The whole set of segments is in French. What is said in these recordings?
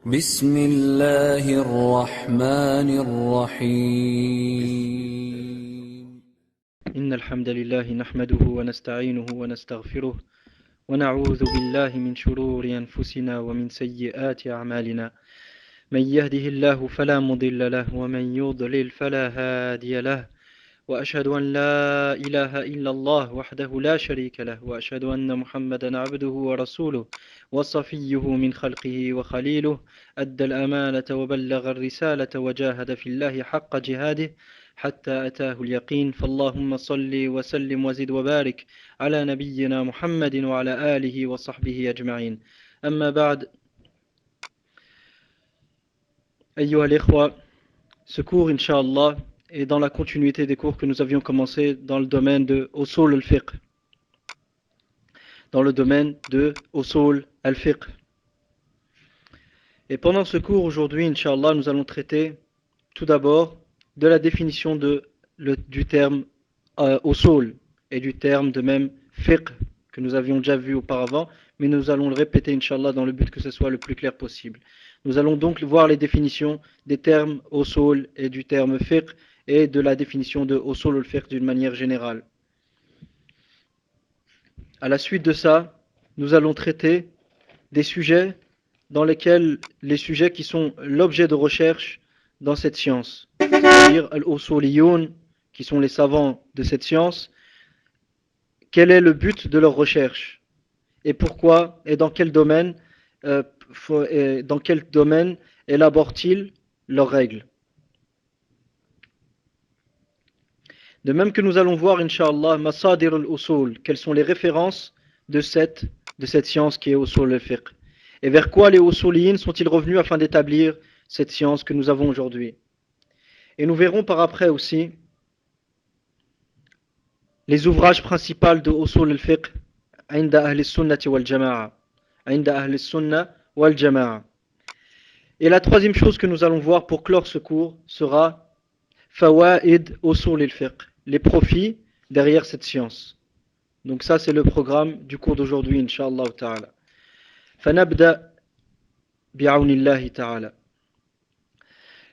بسم الله الرحمن الرحيم إن الحمد لله نحمده ونستعينه ونستغفره ونعوذ بالله من شرور أنفسنا ومن سيئات أعمالنا من يهده الله فلا مضل له ومن يضلل فلا هادي له وأشهد أن لا إله إلا الله وحده لا شريك له وأشهد أن محمدا عبده ورسوله وصفيه من خلقه وخليله أدى الأمانة وبلغ الرسالة وجاهد في الله حق جهاده حتى أتاه اليقين فاللهم صل وسلم وزد وبارك على نبينا محمد وعلى آله وصحبه أجمعين أما بعد أيها الإخوة ce cours Inch'Allah et dans la continuité des cours que nous avions commencé dans le domaine de Usul al-Fiqh. Dans le domaine de Usul al-Fiqh. Et pendant ce cours aujourd'hui, Inch'Allah, nous allons traiter tout d'abord de la définition du terme Usul et du terme de même Fiqh que nous avions déjà vu auparavant, mais nous allons le répéter Inch'Allah dans le but que ce soit le plus clair possible. Nous allons donc voir les définitions des termes Usul et du terme Fiqh et de la définition de Usul al-Fiqh d'une manière générale. À la suite de ça, nous allons traiter des sujets dans lesquels les sujets qui sont l'objet de recherche dans cette science, c'est-à-dire al-usuliyun, qui sont les savants de cette science, quel est le but de leur recherche et pourquoi et dans quel domaine élaborent-ils leurs règles. De même que nous allons voir, Inch'Allah, Masadir al-Usul, quelles sont les références de cette science qui est Usul al-Fiqh. Et vers quoi les Usuliyin sont-ils revenus afin d'établir cette science que nous avons aujourd'hui. Et nous verrons par après aussi les ouvrages principaux de Usul al-Fiqh, Inda Ahli Sunnati wal Jama'a. Inda Ahli Sunna wal Jama'a. Et la troisième chose que nous allons voir pour clore ce cours sera Fawaid Usul al-Fiqh, les profits derrière cette science. Donc ça c'est le programme du cours d'aujourd'hui, Inch'Allah ta'ala. Fanabda bi'aunillahi ta'ala.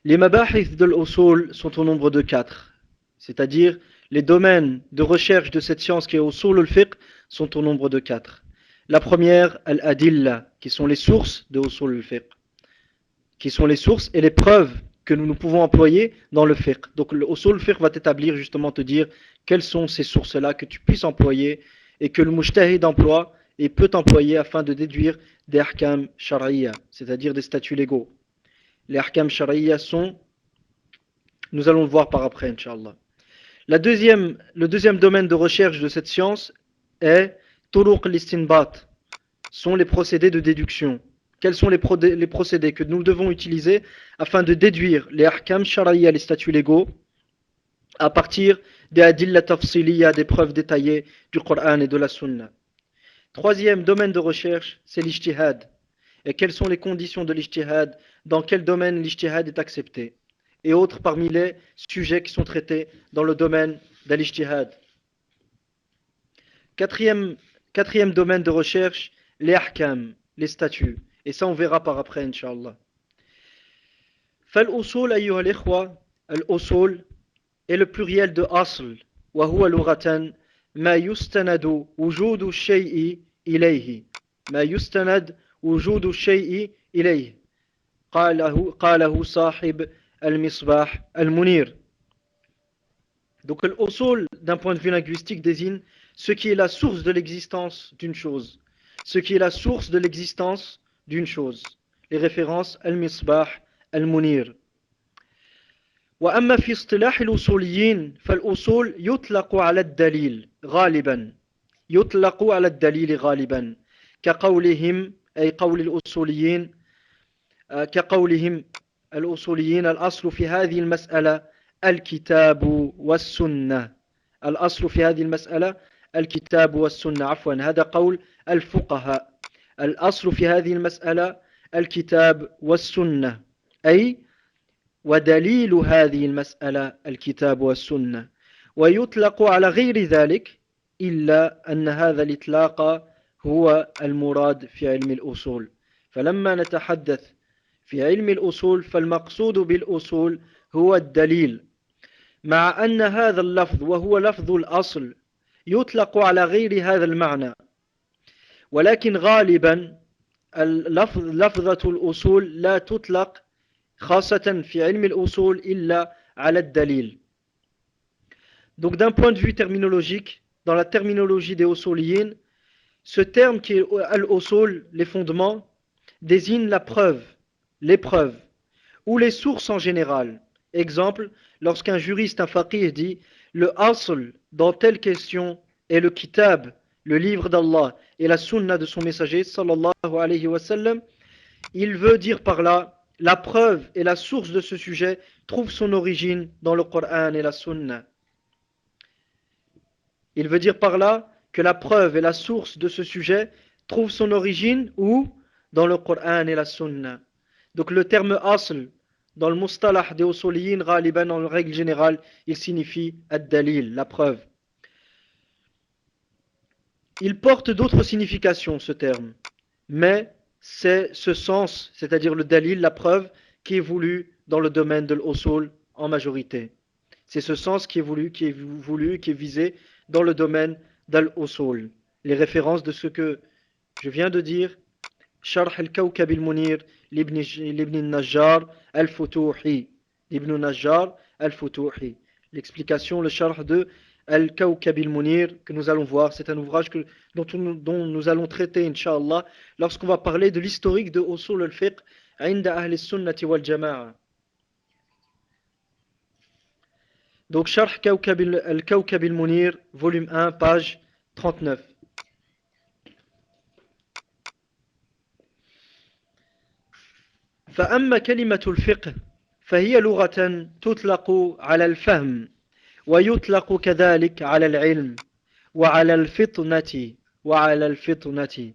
Les mabahith de l'usul sont au nombre de 4, c'est-à-dire les domaines de recherche de cette science qui est usul al-fiqh sont au nombre de 4. La première, al-adilla, qui sont les sources de usul al-fiqh, qui sont les sources et les preuves que nous pouvons employer dans le fiqh. Donc le usul al-fiqh va t'établir justement, te dire quelles sont ces sources-là que tu puisses employer et que le mujtahid emploie et peut employer afin de déduire des ahkam shar'iyya, c'est-à-dire des statuts légaux. Les ahkam shar'iyya sont, nous allons le voir par après, Inch'Allah. Le deuxième domaine de recherche de cette science est turuq al-istinbat, sont les procédés de déduction. Quels sont les procédés que nous devons utiliser afin de déduire les ahkam shar'iyya, les statuts légaux, à partir des adilla tafsiliya, des preuves détaillées du Coran et de la Sunna. Troisième domaine de recherche, c'est l'ijtihad. Et quelles sont les conditions de l'ijtihad, dans quel domaine l'ijtihad est accepté, et autres parmi les sujets qui sont traités dans le domaine de l'ijtihad. Quatrième domaine de recherche, les ahkam, les statuts. Et ça on verra par après, Inch'Allah. Fal-usul, ayyuha al-ikhwa, al-usul est le pluriel de asl, wa huwa lughatan ma yustanadu wujudu shay'i ilayhi. Ma yustanad وجود الشيء إليه قاله صاحب المصباح المنير. Donc l'usul d'un point de vue linguistique désigne ce qui est la source de l'existence d'une chose, ce qui est la source de l'existence d'une chose. Les références al-misbah al-munir. وأما في اصطلاح الأصوليين فالأصول يطلق على الدليل غالبا كقولهم أي قول الأصوليين كقولهم الأصوليين الأصل في هذه المسألة الكتاب والسنة. الأصل في هذه المسألة الكتاب والسنة. عفوا هذا قول الفقهاء. الأصل في هذه المسألة الكتاب والسنة، أي ودليل هذه المسألة الكتاب والسنة. ويطلق على غير ذلك إلا أن هذا الإطلاق هو المراد في علم الأصول. فلما نتحدث في علم الأصول فالمقصود بالأصول هو الدليل مع أن هذا اللفظ وهو لفظ الأصل يطلق على غير هذا المعنى ولكن غالبا لفظة الأصول لا تطلق خاصة في علم الأصول إلا على الدليل. Donc d'un point de vue terminologique, dans la terminologie des usuliyin, ce terme qui est al-usul, les fondements, désigne la preuve, l'épreuve, ou les sources en général. Exemple, lorsqu'un juriste, un faqih dit le asl dans telle question est le kitab, le livre d'Allah et la sunna de son messager sallallahu alayhi wa sallam, il veut dire par là la preuve et la source de ce sujet trouve son origine dans le Coran et la sunna. Il veut dire par là que la preuve et la source de ce sujet trouve son origine où? Dans le Coran et la sunna. Donc le terme asl dans le mustalah des usuliyin ghaliban en règle générale il signifie ad-dalil, la preuve. Il porte d'autres significations ce terme, mais c'est ce sens, c'est-à-dire le dalil, la preuve, qui est voulu dans le domaine de l'usul en majorité. C'est ce sens qui est voulu, qui est visé dans le domaine d'al-usul. Les références de ce que je viens de dire, Sharh al-Kawkab al-Munir, l'Ibn al-Najjar al-Futuhi, l'Ibn al-Najjar al-Futuhi. L'explication, le Sharh de Al-Kawkab al-Munir que nous allons voir, c'est un ouvrage dont nous allons traiter, Inch'Allah, lorsqu'on va parler de l'historique de Usul al-Fiqh, Inda Ahl al-Sunnati wal-Jama'a. Donc, Sharh Al-Kawkab al-Munir, volume 1, page 39. فأما كلمة الفقه فهي لغة تطلق على الفهم ويطلق كذلك على العلم وعلى الفطنة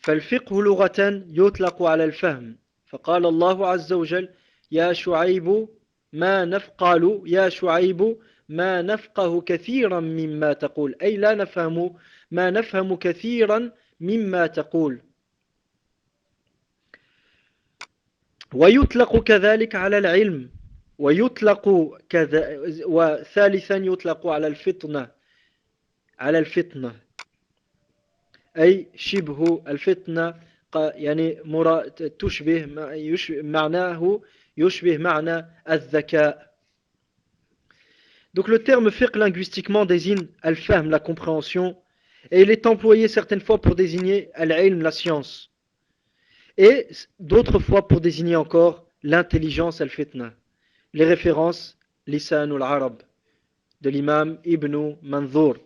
فالفقه لغة يطلق على الفهم فقال الله عز وجل يا شعيب ما نفقه كثيرا مما تقول أي لا نفهم ما نفهم كثيرا مما تقول ويطلق كذلك على العلم وثالثا يطلق على الفطنة أي شبه الفطنة يعني تشبه معناه يشبه معنى الذكاء. Donc le terme fiqh linguistiquement désigne al-fahm, la compréhension, et il est employé certaines fois pour désigner al-ilm, la science, et d'autres fois pour désigner encore l'intelligence al-fitna. Les références Lisan al-Arab de l'imam Ibn Manzour.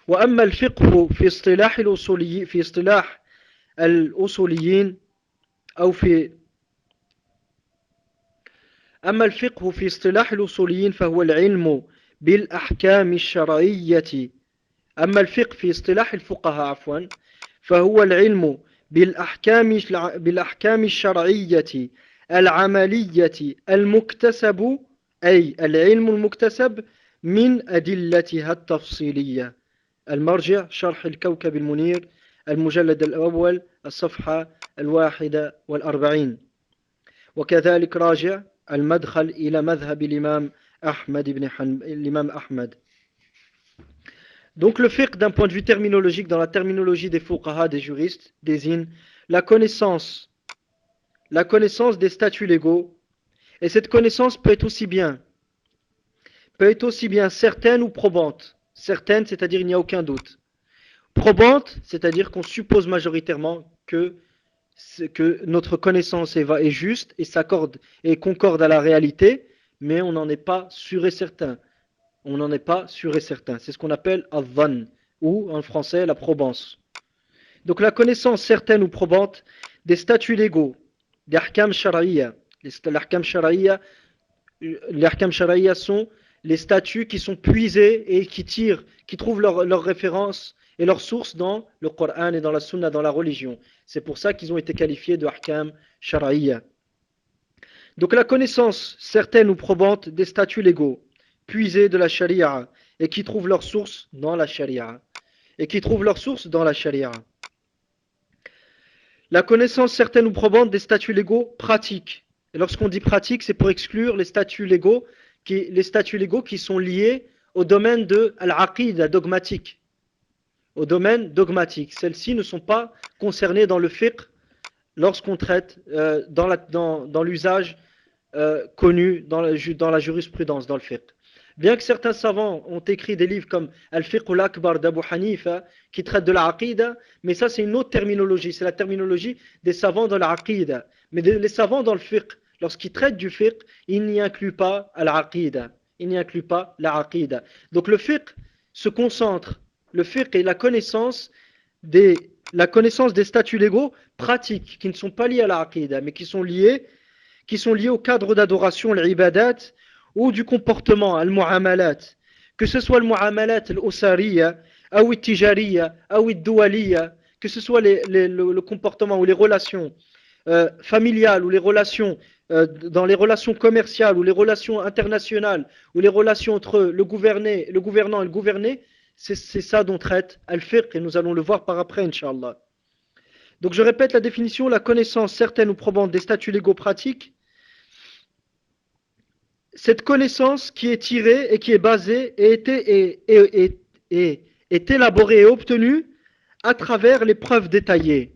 وأما الفقه في اصطلاح الأصوليين أو في أما الفقه في اصطلاح الأصوليين فهو العلم بالأحكام الشرعية أما الفقه في اصطلاح الفقهاء فهو العلم بالأحكام الشرعية العملية المكتسب أي العلم المكتسب من أدلتها التفصيلية. المرجع شرح الكوكب المنير المجلد الأول الصفحة 41 وكذلك راجع المدخل إلى مذهب الإمام أحمد. Donc le fiqh d'un point de vue terminologique, dans la terminologie des fuqaha, des juristes, désigne la connaissance des statuts légaux, et cette connaissance peut être aussi bien certaine ou probante. Certaine, c'est-à-dire il n'y a aucun doute. Probante, c'est-à-dire qu'on suppose majoritairement que notre connaissance est juste et s'accorde et concorde à la réalité, mais on n'en est pas sûr et certain. C'est ce qu'on appelle al-dhann, ou en français la probance. Donc la connaissance certaine ou probante des statuts légaux, des ahkam shar'iyya. Les ahkam shar'iyya sont les statuts qui sont puisés et qui trouvent leur référence et leur source dans le Coran et dans la Sunna, dans la religion. C'est pour ça qu'ils ont été qualifiés de ahkam shar'iyya. Donc la connaissance certaine ou probante des statuts légaux, puisés de la sharia et qui trouvent leur source dans la sharia. La connaissance certaine ou probante des statuts légaux pratiques. Et lorsqu'on dit pratique, c'est pour exclure les statuts légaux qui sont liés au domaine de l'aqida dogmatique. Au domaine dogmatique. Celles-ci ne sont pas concernées dans le fiqh lorsqu'on traite dans l'usage connu dans la jurisprudence, dans le fiqh. Bien que certains savants ont écrit des livres comme Al-Fiqh al-Akbar d'Abu Hanifa qui traite de l'aqida, mais ça c'est une autre terminologie, c'est la terminologie des savants dans l'aqida. Mais les savants dans le fiqh, lorsqu'ils traitent du fiqh, ils n'y incluent pas l'aqida. Ils n'y incluent pas l'aqida. Donc le fiqh se concentre, le fiqh est la connaissance des statuts légaux pratiques qui ne sont pas liés à l'aqida, mais qui sont liés au cadre d'adoration, l'ibadat, ou du comportement, al-mu'amalat, que ce soit le mu'amalat al-usariya, ou al-tijariya, ou al-doualiya, que ce soit le comportement ou les relations familiales, ou les relations dans les relations commerciales, ou les relations internationales, ou les relations entre le gouvernant et le gouverné, c'est ça dont traite al-fiqh, et nous allons le voir par après, Inch'Allah. Donc je répète la définition, la connaissance certaine ou probante des statuts légaux pratiques. Cette connaissance qui est tirée et qui est basée est élaborée et obtenue à travers les preuves détaillées.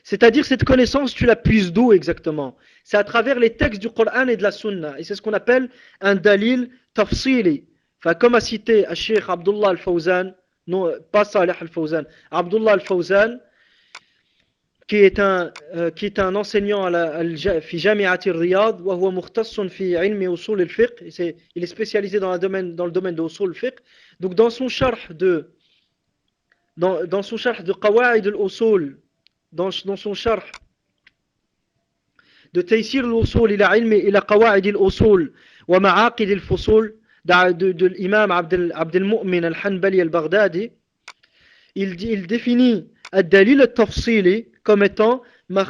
C'est-à-dire cette connaissance, tu la puises d'où exactement? C'est à travers les textes du Coran et de la Sunna. Et c'est ce qu'on appelle un dalil tafsili. Enfin, comme a cité Cheikh Abdullah al-Fawzan, non, pas Salih al-Fawzan, Abdullah al-Fawzan, qui est un enseignant في جامعة الرياض وهو مختص في علم أصول الفقه. Il est spécialisé dans le domaine de أصول الفقه. Donc dans son sharh de قواعد الأصول, dans son sharh de تيسير الوصول إلى علم إلى قواعد الأصول ومعاقد الفصول de l'imam عبد المؤمن الحنبلي البغدادي, il définit الدليل التفصيلي comme étant ما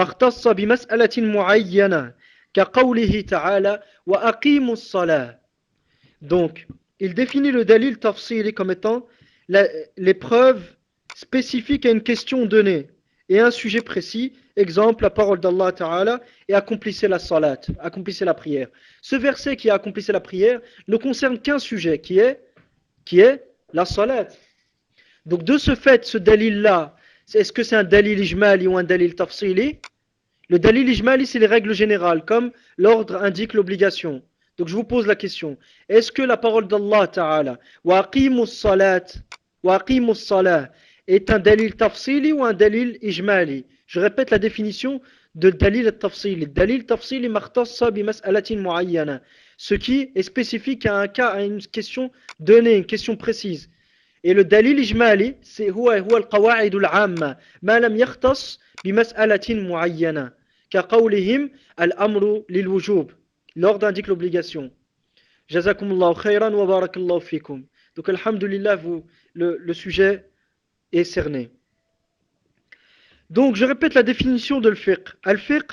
اختص بمسألة معينة كقوله تعالى وأقيموا الصلاة. Donc, il définit le dalil tafsili comme étant les preuves spécifiques à une question donnée et un sujet précis. Exemple, la parole d'Allah Ta'ala, et accomplissez la salat, accomplissez la prière. Ce verset qui a accomplissez la prière ne concerne qu'un sujet qui est la salat. Donc de ce fait, ce dalil-là, est-ce que c'est un dalil ijmali ou un dalil tafsili? Le dalil ijmali, c'est les règles générales, comme l'ordre indique l'obligation. Donc je vous pose la question, est-ce que la parole d'Allah Ta'ala, wa aqimus salat, est un dalil tafsili ou un dalil ijmali? Je répète la définition de dalil tafsili. Dalil tafsili makhtassa bi mas'alatin muayyana. Ce qui est spécifique à un cas, à une question donnée, une question précise. Et le dalil ijmali, c'est huwa al-qawa'id al-'amma, ma lam yakhtas bi mas'alatin muayyana, ka qawlihim al-amru lil-wujub. L'ordre indique l'obligation. Jazakumullahu khayran wa barakallahu fikum. Donc alhamdulillah, le sujet est cerné. Donc je répète la définition de al-fiqh. Al-fiqh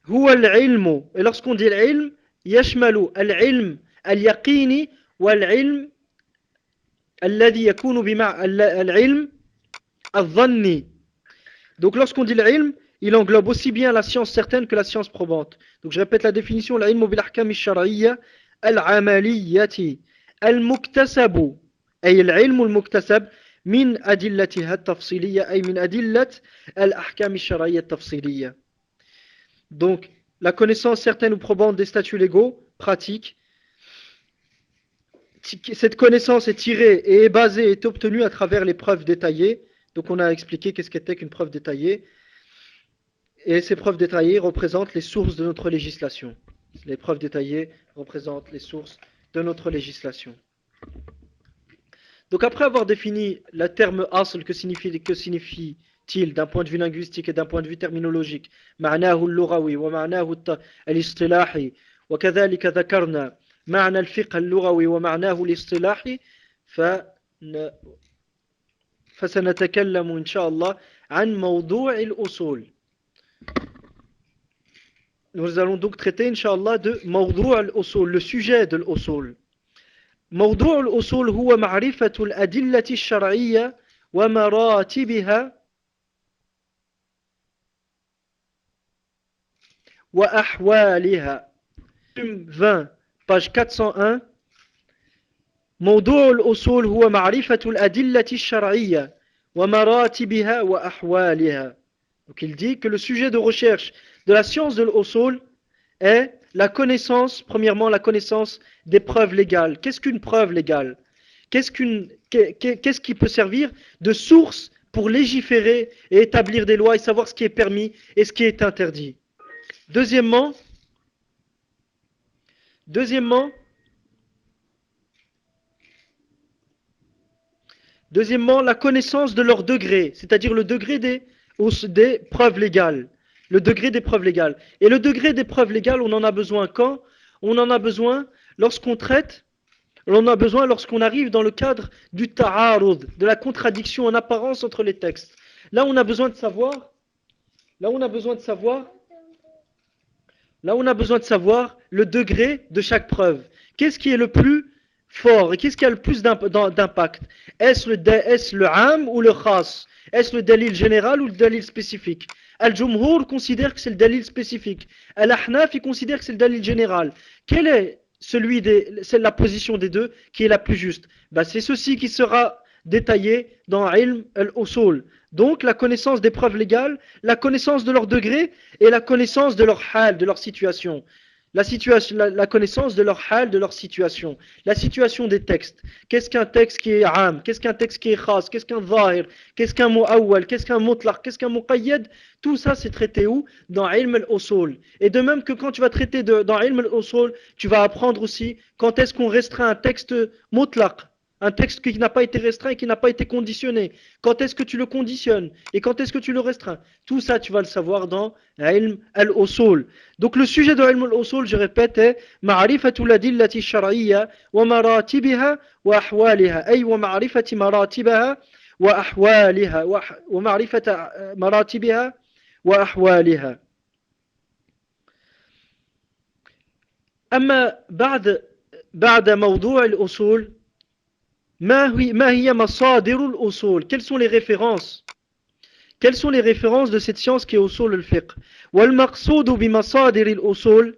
huwa al-'ilmu. Et lorsqu'on dit al-'ilm, yashmalu al-'ilm al-yaqini wal-'ilm الذي يكون بمع العلم الظني. Donc lorsqu'on dit l'ilm, il englobe aussi bien la science certaine que la science probante. Donc je répète la définition, l'ilm bil ahkam ash-shar'iyya al-'amaliyyati al-muktasabu, ay al-'ilm al-muktasab min adillatiha at-tafsiliyya, ay min adillat al-ahkam ash-shar'iyya at-tafsiliyya. Donc la connaissance certaine ou probante des statuts légaux pratiques. Cette connaissance est tirée et est basée, est obtenue à travers les preuves détaillées. Donc on a expliqué qu'est-ce qu'était qu'une preuve détaillée. Et ces preuves détaillées représentent les sources de notre législation. Les preuves détaillées représentent les sources de notre législation. Donc après avoir défini le terme asl, que signifie-t-il d'un point de vue linguistique et d'un point de vue terminologique, معناه اللغوي ومعناه الاصطلاحي وكذلك ذكرنا معنى الفقه اللغوي ومعناه الاصطلاحي فسنتكلم إن شاء الله عن موضوع الأصول. Nous allons donc traiter إن شاء الله de موضوع الأصول, le sujet de l'usul. موضوع الأصول هو معرفة الأدلة الشرعية ومراتبها وأحوالها. Volume 20, page 401. موضوع الأصول هو معرفة الأدلة الشرعية ومراتبها وأحوالها. Donc il dit que le sujet de recherche de la science de l'usul est la connaissance, premièrement la connaissance des preuves légales. Qu'est-ce qu'une preuve légale? Qu'est-ce qui peut servir de source pour légiférer et établir des lois et savoir ce qui est permis et ce qui est interdit? Deuxièmement, la connaissance de leur degré, c'est-à-dire le degré des preuves légales. Le degré des preuves légales. Et le degré des preuves légales, on en a besoin quand? On en a besoin lorsqu'on traite, on en a besoin lorsqu'on arrive dans le cadre du ta'arud, de la contradiction en apparence entre les textes. Là, on a besoin de savoir le degré de chaque preuve. Qu'est-ce qui est le plus fort et qu'est-ce qui a le plus d'impact? Est-ce le am ou le khas? Est-ce le dalil général ou le dalil spécifique? Al-Jumhur considère que c'est le dalil spécifique. Al-Ahnaf considère que c'est le dalil général. Quelle est c'est la position des deux qui est la plus juste? C'est ceci qui sera détaillé dans Ilm al-Usul. Donc la connaissance des preuves légales, la connaissance de leur degré et la connaissance de leur hal, de leur situation. La connaissance de leur hal, de leur situation. La situation des textes. Qu'est-ce qu'un texte qui est am? Qu'est-ce qu'un texte qui est khas? Qu'est-ce qu'un zahir? Qu'est-ce qu'un mu'awwal? Qu'est-ce qu'un mutlaq? Qu'est-ce qu'un muqayyad? Tout ça c'est traité où? Dans ilm al-usul. Et de même que quand tu vas traiter dans ilm al-usul, tu vas apprendre aussi quand est-ce qu'on restreint un texte mutlaq. Un texte qui n'a pas été restreint et qui n'a pas été conditionné. Quand est-ce que tu le conditionnes et quand est-ce que tu le restreins? Tout ça, tu vas le savoir dans Ilm al-Usul. Donc le sujet de Ilm al-Usul, je répète, est Ma'rifatul adillati shar'iyya wa maratibiha wa ahwaliha. Ay wa ma'rifati maratibaha wa ahwaliha. Wa ma'rifata maratibiha wa ahwaliha. أما بعد موضوع الأصول ما هي مصادر الأصول. Quelles sont les références? Quelles sont les références de cette science qui est usul al-fiqh? والمقصود بمصادر الأصول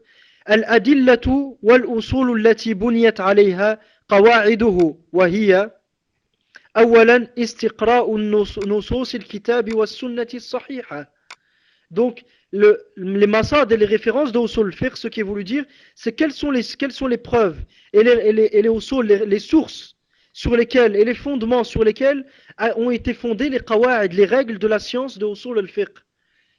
الأدلة والأصول التي بنيت عليها قواعده وهي أولا استقراء نصوص الكتاب والسنة الصحيحة. Donc les masad et les références de usul al-fiqh, ce qui est voulu dire, c'est quelles sont les preuves et les usul, les sources sur lesquels et les fondements sur lesquels ont été fondés les qawa'id, les règles de la science de usul al-fiqh.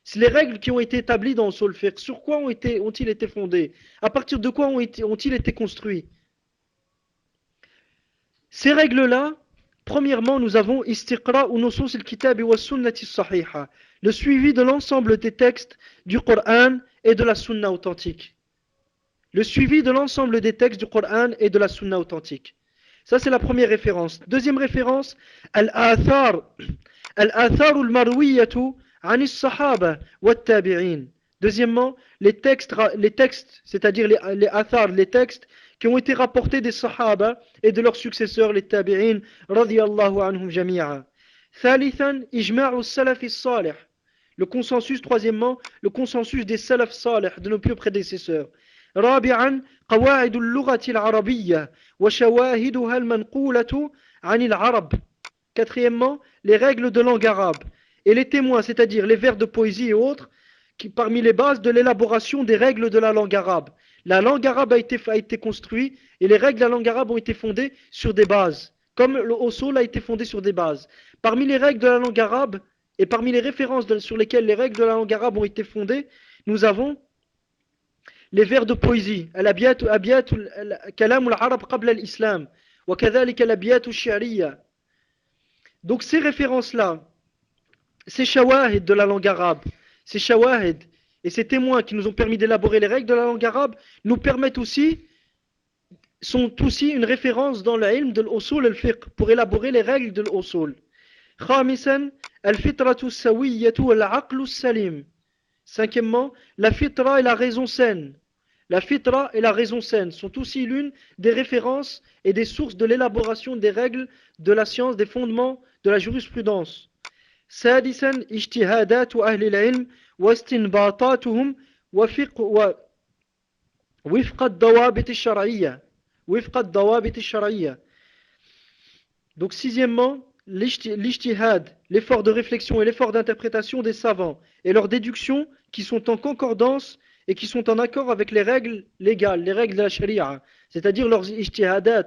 C'est les règles qui ont été établies dans usul al-fiqh. Sur quoi ont-ils été fondés? À partir de quoi ont-ils été construits? Ces règles-là, premièrement, nous avons istiqra ou nusus al-kitab wa sunnati sahiha, le suivi de l'ensemble des textes du Coran et de la sunna authentique. Le suivi de l'ensemble des textes du Coran et de la sunna authentique. Ça, c'est la première référence. Deuxième référence, al-athar al-marwiyatu an as-sahaba wa at-tabi'in. Deuxièmement, les textes, c'est-à-dire les athar, les textes qui ont été rapportés des sahaba et de leurs successeurs, les tabi'in, radiyallahu anhum jami'a. Thalithan, ijma'u as-salaf as-salih. Le consensus, troisièmement, le consensus des salaf salih, de nos pieux prédécesseurs. رابعا قواعد اللغة العربية وشواهدها المنقولة عن العرب. Quatrièmement, les règles de langue arabe et les témoins, c'est-à-dire les vers de poésie et autres, qui parmi les bases de l'élaboration des règles de la langue arabe. La langue arabe a été construite et les règles de la langue arabe ont été fondées sur des bases, comme le usul a été fondé sur des bases. Parmi les règles de la langue arabe et parmi les références sur lesquelles les règles de la langue arabe ont été fondées, nous avons les vers de poésie, kalam al-arab qabla al-islam, wa kadhalika al-abyat al-shi'riyya. Donc ces références-là, ces shawahid de la langue arabe, ces shawahid et ces témoins qui nous ont permis d'élaborer les règles de la langue arabe, nous permettent aussi, sont aussi une référence dans l'ilm de l'usul al-fiqh, pour élaborer les règles de l'usul. Khamisan, al-fitratu as-sawiyyatu wal-aqlu as-salim. Cinquièmement, la fitra et la raison saine. La fitra et la raison saine sont aussi l'une des références et des sources de l'élaboration des règles de la science, des fondements de la jurisprudence. Sadisan, ijtihadatu ahli al-ilm wa istinbatatuhum وفق وفق الضوابط الشرعية وفق الضوابط الشرعية. Donc sixièmement, l'ijtihad, l'effort de réflexion et l'effort d'interprétation des savants et leurs déductions qui sont en concordance et qui sont en accord avec les règles légales, les règles de la sharia, c'est-à-dire leurs ijtihadat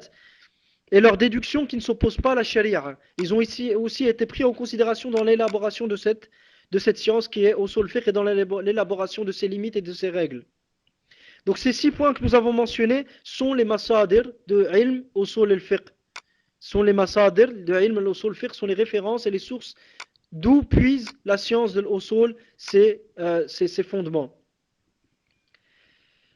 et leurs déductions qui ne s'opposent pas à la sharia. Ils ont ici aussi été pris en considération dans l'élaboration de cette science qui est usul fiqh et dans l'élaboration de ses limites et de ses règles. Donc ces 6 points que nous avons mentionnés sont les masadir de ilm usul al-fiqh. Sont les masadir de ilm al-usul fiqh, sont les références et les sources d'où puise la science de l'usul ses fondements.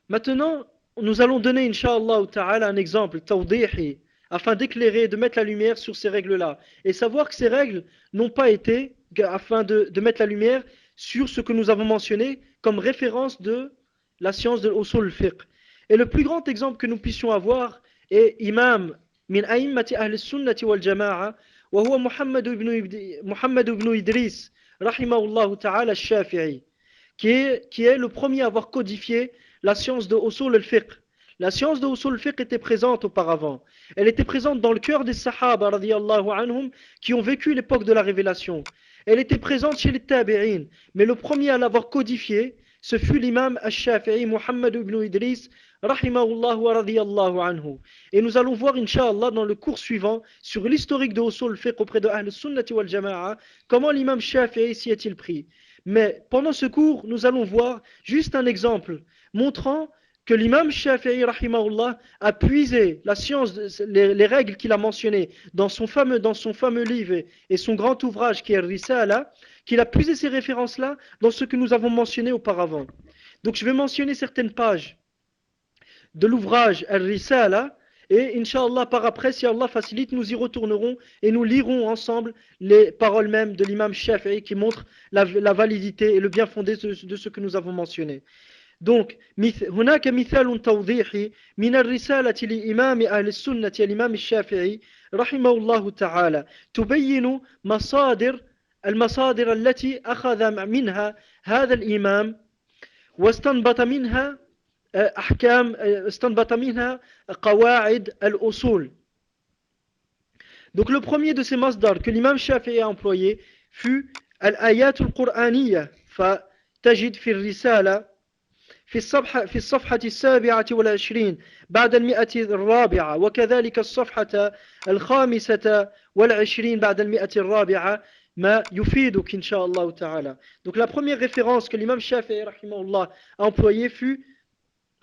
Maintenant, nous allons donner, incha'Allah ta'ala, un exemple, tawdihi, afin d'éclairer, de mettre la lumière sur ces règles-là. Et savoir que ces règles n'ont pas été, afin de mettre la lumière sur ce que nous avons mentionné comme référence de la science de l'usul fiqh. Et le plus grand exemple que nous puissions avoir est imam min a'immati ahli sunnati wal jama'a, wa huwa Muhammad ibn Idris, rahimahullah ta'ala al-Shafi'i, qui est le premier à avoir codifié la science de usul al-fiqh. La science de usul al-fiqh était présente auparavant. Elle était présente dans le cœur des sahaba radiyallahu anhum qui ont vécu l'époque de la révélation. Elle était présente chez les tabi'in, mais le premier à l'avoir codifiée, ce fut l'imam al-Shafi'i Muhammad ibn Idris rahimahullah wa radiyallahu anhu. Et nous allons voir incha'Allah dans le cours suivant sur l'historique de usul al-fiqh auprès de Ahl sunnati wal jama'a, comment l'imam Shafi'i s'y est-il pris. Mais pendant ce cours, nous allons voir juste un exemple montrant que l'imam Shafi'i rahimahullah a puisé la science, les règles qu'il a mentionnées dans son fameux livre et son grand ouvrage qui est Risala, qu'il a puisé ces références-là dans ce que nous avons mentionné auparavant. Donc je vais mentionner certaines pages de l'ouvrage Risala et Inch'Allah par après, si Allah facilite, nous y retournerons et nous lirons ensemble les paroles mêmes de l'imam Shafi'i qui montrent la validité et le bien fondé de ce que nous avons mentionné. Donc, هناك مثال توضيحي من الرسالة لإمام أهل السنة الإمام الشافعي رحمه الله تعالى تبين المصادر التي أخذ منها هذا الإمام واستنبط منها استنبط منها قواعد الأصول. Donc le premier de ces masdar que l'imam Shafi'i a employé fut الآيات القرآنية فتجد في الرسالة في الصفحة 27 بعد 100 وكذلك الصفحة 25 بعد 100 ما يفيدك إن شاء الله تعالى. Donc la première référence que l'imam Shafi'i rahimahullah a employée fut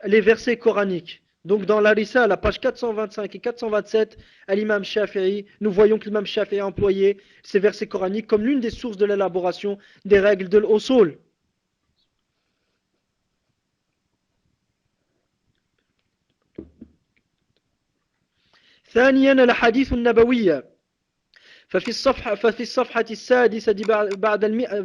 les versets coraniques. Donc dans la Risa, à la page 425 et 427, à l'imam Shafi'i, nous voyons que l'imam Shafi'i a employé ces versets coraniques comme l'une des sources de l'élaboration des règles de l'usul. ثانيا الحديث النبوية ففي الصفحة 6 بعد 100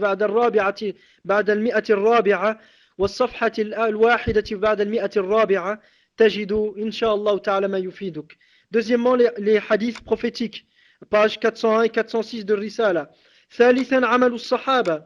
والصفحة 1 بعد 100 تجد إن شاء الله تعالى ما يفيدك. Deuxièmement, les hadiths prophétiques, page 401 et 406 de Risala. ثالثا عمل الصحابة.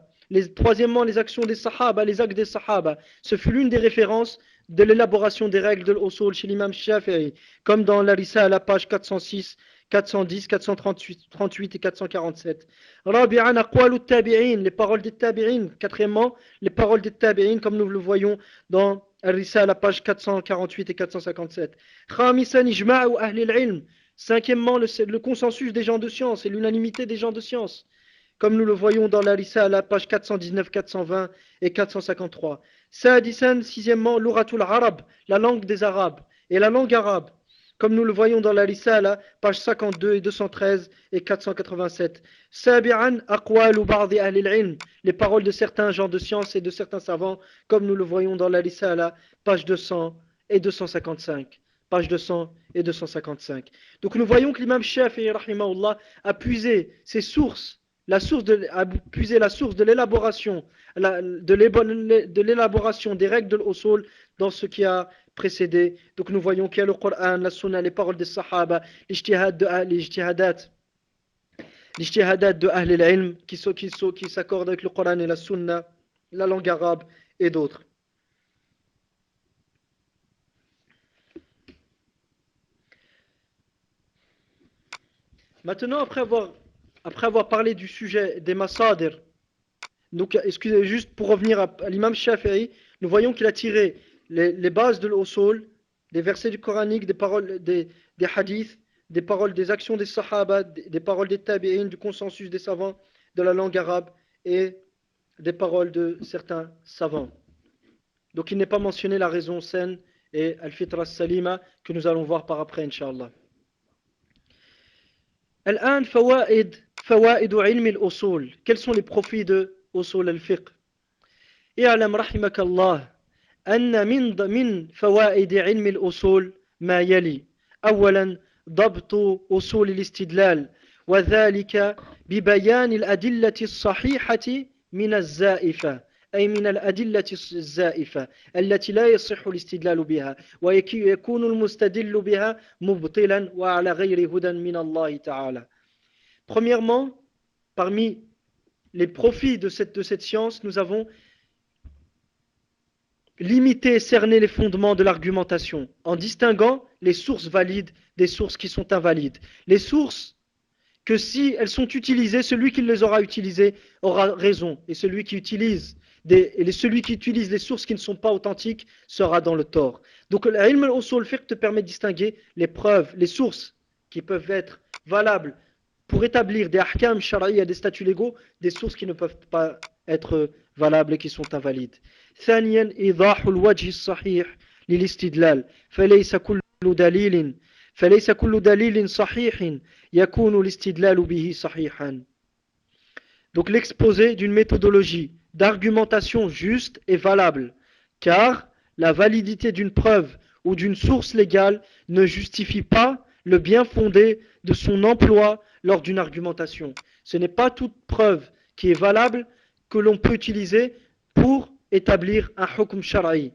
Troisièmement, les actions des sahaba, les actes des sahaba. Ce fut l'une des références de l'élaboration des règles de l'usul chez l'imam Shafi'i, comme dans la Risala, page 406, 410, 438 et 447. Rabi'an aqwalu tabi'in, les paroles des tabi'in. Quatrièmement, les paroles des tabi'in, comme nous le voyons dans la Risala, page 448 et 457. Khamisan ijma'u ahli al-ilm. Cinquièmement, le consensus des gens de science et l'unanimité des gens de science, comme nous le voyons dans la Risala, page 419, 420 et 453. Sadisan, sixièmement, l'uratul arab, la langue des arabes, et la langue arabe, comme nous le voyons dans la Risala, page 52 et 213 et 487. Sabi'an, aqwalu ba'di ahli al-ilm, les paroles de certains gens de science et de certains savants, comme nous le voyons dans la Risala, page 200 et 255. Page 200 et 255. Donc nous voyons que l'imam Shafi'i rahimahullah a puisé ses sources, a puisé la source de l'élaboration de l'élaboration des règles de l'usul dans ce qui a précédé. Donc nous voyons qu'il y a le Coran, la Sunna, les paroles des Sahaba, l'ijtihadat de Ahl al-Ilm qui s'accordent avec le Coran et la Sunna, la langue arabe et d'autres. Maintenant, après avoir parlé du sujet des masadir, donc excusez, juste pour revenir à l'imam Shafi'i, nous voyons qu'il a tiré les bases de l'usul, des versets du Coranique, des paroles des hadiths, des paroles des actions des sahaba, des paroles des tabi'in, du consensus des savants de la langue arabe et des paroles de certains savants. Donc il n'est pas mentionné la raison saine et al-fitra salima que nous allons voir par après, Inch'Allah. الآن فوائد علم الأصول. Quels sont les profits de أصول الفقه؟ اعلم رحمك الله أن من فوائد علم الأصول ما يلي. أولا ضبط أصول الاستدلال، وذلك ببيان الأدلة الصحيحة من الزائفة، أي من الأدلة الزائفة التي لا يصح الاستدلال بها، ويكون المستدل بها مبطلا وعلى غير هدى من الله تعالى. Premièrement, parmi les profits de cette science, nous avons limité et cerné les fondements de l'argumentation en distinguant les sources valides des sources qui sont invalides. Les sources que si elles sont utilisées, celui qui les aura utilisées aura raison, et celui qui utilise les sources qui ne sont pas authentiques sera dans le tort. Donc l'ilm al-usul fiqh te permet de distinguer les preuves, les sources qui peuvent être valables pour établir des ahkam shar'iyya, des statuts légaux, des sources qui ne peuvent pas être valables et qui sont invalides. ثانيا إيضاح الوجه الصحيح للاستدلال فليس كل دليل صحيح يكون الاستدلال به صحيحا. Donc l'exposé d'une méthodologie d'argumentation juste et valable, car la validité d'une preuve ou d'une source légale ne justifie pas le bien fondé de son emploi lors d'une argumentation. Ce n'est pas toute preuve qui est valable que l'on peut utiliser pour établir un hukm shar'i.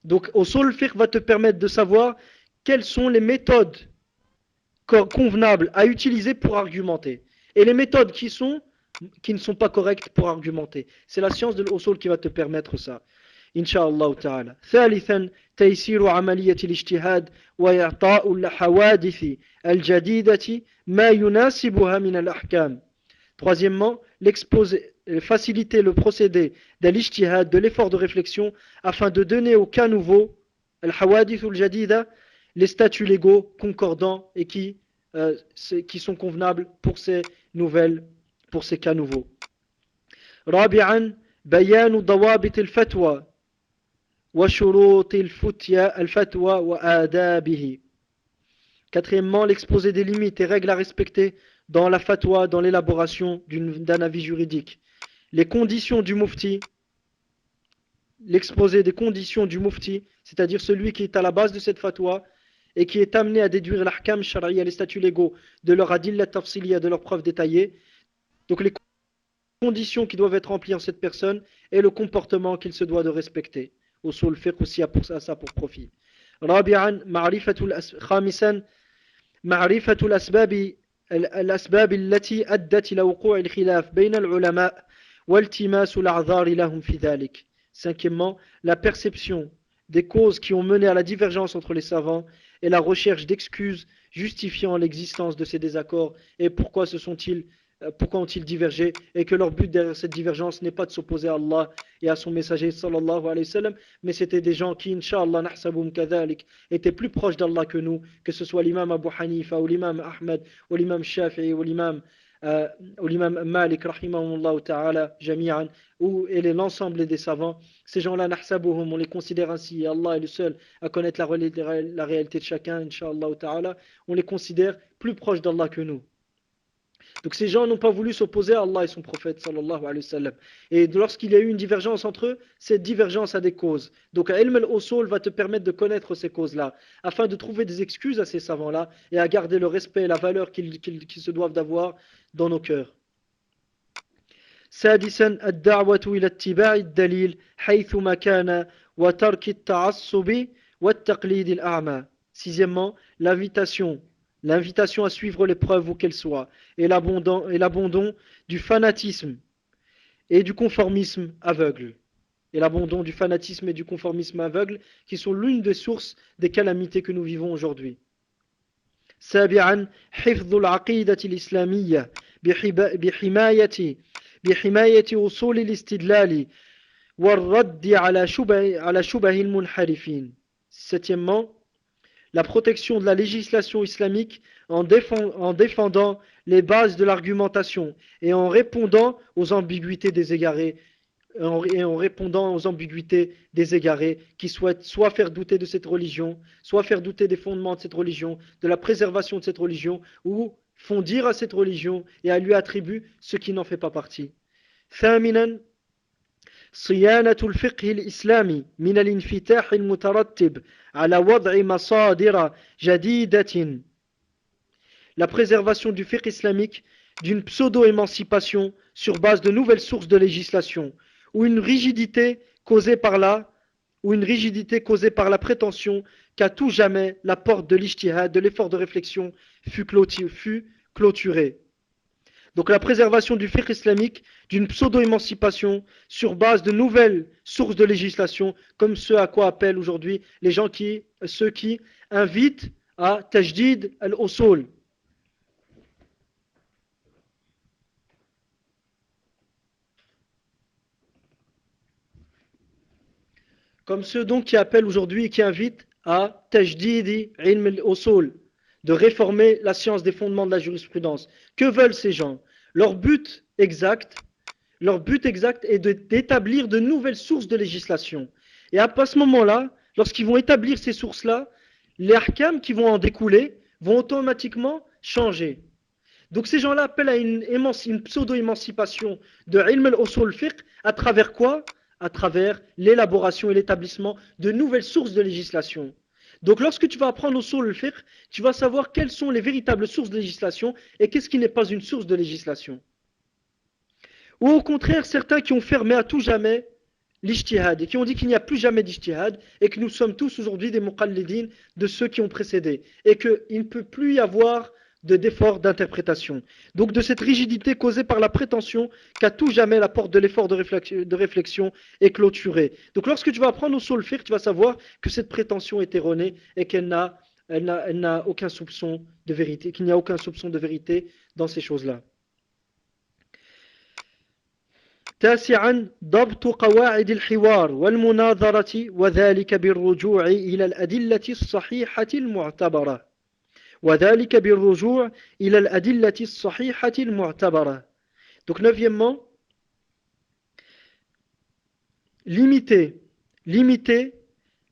Donc usul fiqh va te permettre de savoir quelles sont les méthodes convenables à utiliser pour argumenter et les méthodes qui ne sont pas correctes pour argumenter. C'est la science de l'usul qui va te permettre ça. Inch'Allah ta'ala. ثالثا تيسير عملية الاجتهاد وإعطاء الحوادث الجديدة ما يناسبها من الأحكام. Troisièmement, faciliter le procédé de l'ijtihad, de l'effort de réflexion, afin de donner au cas nouveau, al-hawadith al-jadida, les statuts légaux concordants et qui sont convenables pour ces cas nouveaux. رابعا بيان ضوابط الفتوى وشروط الفتوى وآدابه. Quatrièmement, l'exposé des limites et règles à respecter dans la fatwa, dans l'élaboration d'un avis juridique. Les conditions du mufti, l'exposé des conditions du mufti, c'est-à-dire celui qui est à la base de cette fatwa et qui est amené à déduire l'ahkam shar'iyya, les statuts légaux, de leur adilla tafsiliya, de leurs preuves détaillées. Donc les conditions qui doivent être remplies en cette personne et le comportement qu'il se doit de respecter. Usul fiqh aussi a ça pour profit. رابعا خامسا معرفة الأسباب التي أدت إلى وقوع الخلاف بين العلماء والتماس الأعذار لهم في ذلك. Cinquièmement, la perception des causes qui ont mené à la divergence entre les savants et la recherche d'excuses justifiant l'existence de ces désaccords et pourquoi ont-ils divergé et que leur but derrière cette divergence n'est pas de s'opposer à Allah et à son messager sallallahu alayhi wa sallam, mais c'était des gens qui, incha'Allah, nahsabum kadhalik, étaient plus proches d'Allah que nous, que ce soit l'imam Abu Hanifa ou l'imam Ahmed ou l'imam Shafi'i ou l'imam Malik rahimahullah ta'ala jami'an et l'ensemble des savants. Ces gens-là, nahsabuhum, on les considère ainsi, et Allah est le seul à connaître la réalité de chacun, incha'Allah ta'ala, on les considère plus proches d'Allah que nous. Donc ces gens n'ont pas voulu s'opposer à Allah et son prophète sallallahu alayhi wa sallam. Et lorsqu'il y a eu une divergence entre eux, cette divergence a des causes. Donc ilm al-usul va te permettre de connaître ces causes-là, afin de trouver des excuses à ces savants-là et à garder le respect et la valeur qu'ils se doivent d'avoir dans nos cœurs. سادسا الدعوة إلى اتباع الدليل حيثما كان وترك التعصب والتقليد الأعمى. Sixièmement, l'invitation à suivre les preuves où qu'elles soient, et l'abandon du fanatisme et du conformisme aveugle. Et l'abandon du fanatisme et du conformisme aveugle qui sont l'une des sources des calamités que nous vivons aujourd'hui. سابعا حفظ العقيدة الإسلامية بحماية أصول الاستدلال والرد على شبه المنحرفين. Septièmement, la protection de la législation islamique en défendant les bases de l'argumentation et en répondant aux ambiguïtés des égarés qui souhaitent soit faire douter de cette religion, soit faire douter des fondements de cette religion, de la préservation de cette religion, ou font dire à cette religion et à lui attribuent ce qui n'en fait pas partie. ثامنا صيانة الفقه الإسلامي من الانفتاح المترتب على وضع مصادر جديدة. La préservation du fiqh islamique d'une pseudo-émancipation sur base de nouvelles sources de législation, ou une rigidité causée par la prétention qu'à tout jamais la porte de l'ijtihad, de l'effort de réflexion, fut clôturée. Donc la préservation du fiqh islamique d'une pseudo-émancipation sur base de nouvelles sources de législation, comme ce à quoi appellent aujourd'hui ceux qui invitent à tajdid al-usul. Comme ceux donc qui appellent aujourd'hui et qui invitent à tajdidi ilm al-usul, de réformer la science des fondements de la jurisprudence. Que veulent ces gens? Leur but exact est d'établir de nouvelles sources de législation. Et à ce moment-là, lorsqu'ils vont établir ces sources-là, les ahkam qui vont en découler vont automatiquement changer. Donc ces gens-là appellent à une pseudo-émancipation de ilm al-usul fiqh à travers quoi? À travers l'élaboration et l'établissement de nouvelles sources de législation. Donc lorsque tu vas apprendre usul al-fiqh, tu vas savoir quelles sont les véritables sources de législation et qu'est-ce qui n'est pas une source de législation. Ou au contraire, certains qui ont fermé à tout jamais l'ijtihad et qui ont dit qu'il n'y a plus jamais d'ijtihad et que nous sommes tous aujourd'hui des muqallidin de ceux qui ont précédé et qu'il ne peut plus y avoir d'effort d'interprétation. Donc de cette rigidité causée par la prétention qu'à tout jamais la porte de l'effort de réflexion est clôturée. Donc lorsque tu vas apprendre usul al-fiqh, tu vas savoir que cette prétention est erronée et qu'elle n'a aucun soupçon de vérité, qu'il n'y a aucun soupçon de vérité dans ces choses-là. تاسعا ضبط قواعد الحوار والمناظرة وذلك بالرجوع إلى الأدلة الصحيحة المعتبرة. وذلك بالرجوع إلى الأدلة الصحيحة المعتبرة. Donc neuvièmement, limiter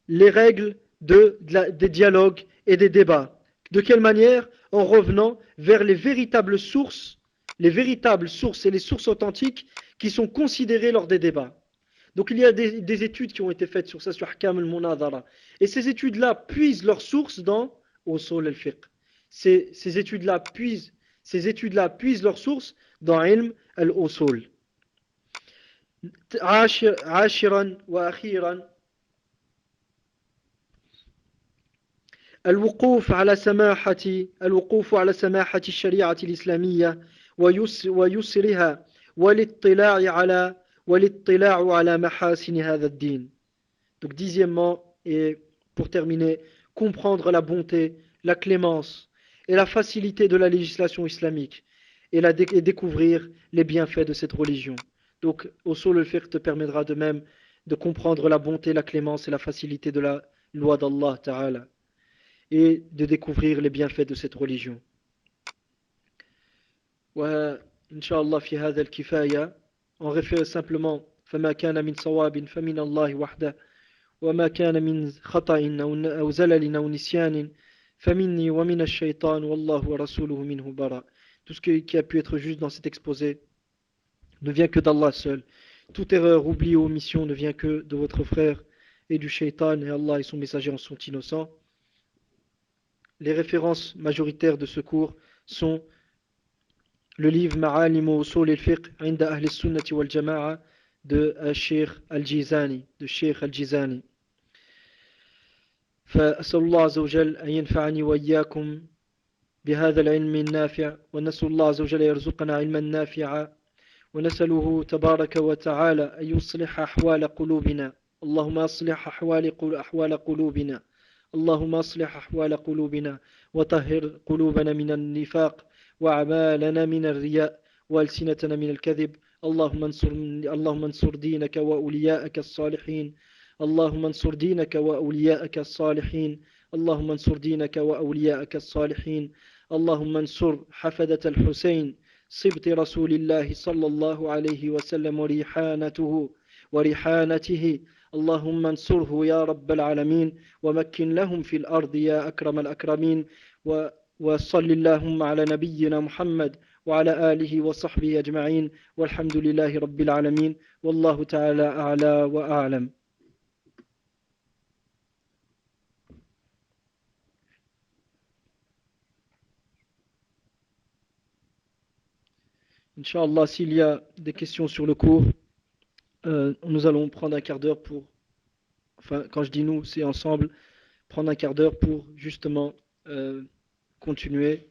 les règles des dialogues et des débats. De quelle manière? En revenant vers les véritables sources et les sources authentiques qui sont considérées lors des débats. Donc il y a des études qui ont été faites sur ça, sur Ahkam al-Munadhara. Et ces études-là puisent leurs sources dans Usul al-Fiqh. Ces études-là puisent leurs sources dans Ilm al-Usul. عاشرا وأخيرا الوقوف على سماحة الشريعة الإسلامية ويسرها والاطلاع على محاسن هذا الدين. Donc dixièmement, et pour terminer, comprendre la bonté, la clémence et la facilité de la législation islamique et découvrir les bienfaits de cette religion. Donc Usul al-Fiqh te permettra de même de comprendre la bonté, la clémence et la facilité de la loi d'Allah Ta'ala et de découvrir les bienfaits de cette religion. وإن شاء الله في هذا الكفاية on réfère simplement فما كان من صواب فمن الله وحده وما كان من خطأ أو زلل أو نسيان فمني ومن الشيطان والله ورسوله منه براء. Tout ce qui a pu être juste dans cet exposé ne vient que d'Allah seul. Toute erreur, oubli ou omission ne vient que de votre frère et du shaitan, et Allah et son messager en sont innocents. Les références majoritaires de ce cours sont le livre Ma'alim wa Usul al-Fiqh inda Ahl al-Sunnah wal Jama'a de Sheikh al-Jizani, فأسأل الله عز وجل أن ينفعني وإياكم بهذا العلم النافع ونسأل الله عز وجل يرزقنا علما نافعا ونسأله تبارك وتعالى أن يصلح أحوال قلوبنا اللهم أصلح أحوال قلوبنا اللهم أصلح أحوال قلوبنا وطهر قلوبنا من النفاق وأعمالنا من الرياء وألسنتنا من الكذب. اللهم انصر دينك وأولياءك الصالحين. اللهم انصر دينك وأولياءك الصالحين. اللهم انصر دينك وأولياءك الصالحين. اللهم انصر حفدة الحسين صبت رسول الله صلى الله عليه وسلم وريحانته. اللهم انصره يا رب العالمين ومكن لهم في الأرض يا أكرم الأكرمين. وصل اللهم على نبينا محمد وعلى آله وصحبه أجمعين والحمد لله رب العالمين والله تعالى أعلى وأعلم. Inch'Allah, s'il y a des questions sur le cours, nous allons prendre un quart d'heure pour, enfin quand je dis nous, c'est ensemble, prendre un quart d'heure pour justement continuer,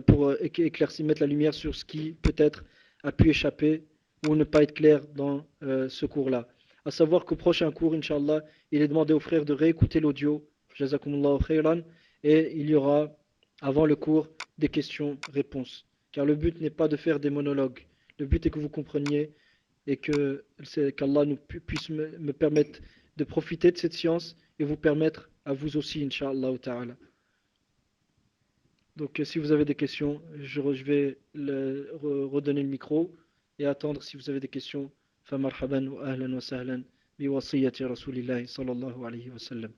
pour éclaircir, mettre la lumière sur ce qui peut-être a pu échapper ou ne pas être clair dans ce cours-là. À savoir qu'au prochain cours, Inch'Allah, il est demandé aux frères de réécouter l'audio, Jazakumullahu khairan, et il y aura, avant le cours, des questions-réponses. Car le but n'est pas de faire des monologues. Le but est que vous compreniez et qu'Allah puisse me permettre de profiter de cette science et vous permettre à vous aussi, Inch'Allah ta'ala. Donc si vous avez des questions, je vais redonner le micro et attendre si vous avez des questions. فَمَرْحَبًا وَأَهْلًا وَسَهْلًا بِوَصِيَّةِ رَسُولِ اللَّهِ صَلَّى اللَّهُ عَلَيْهِ وَسَلَّمَ.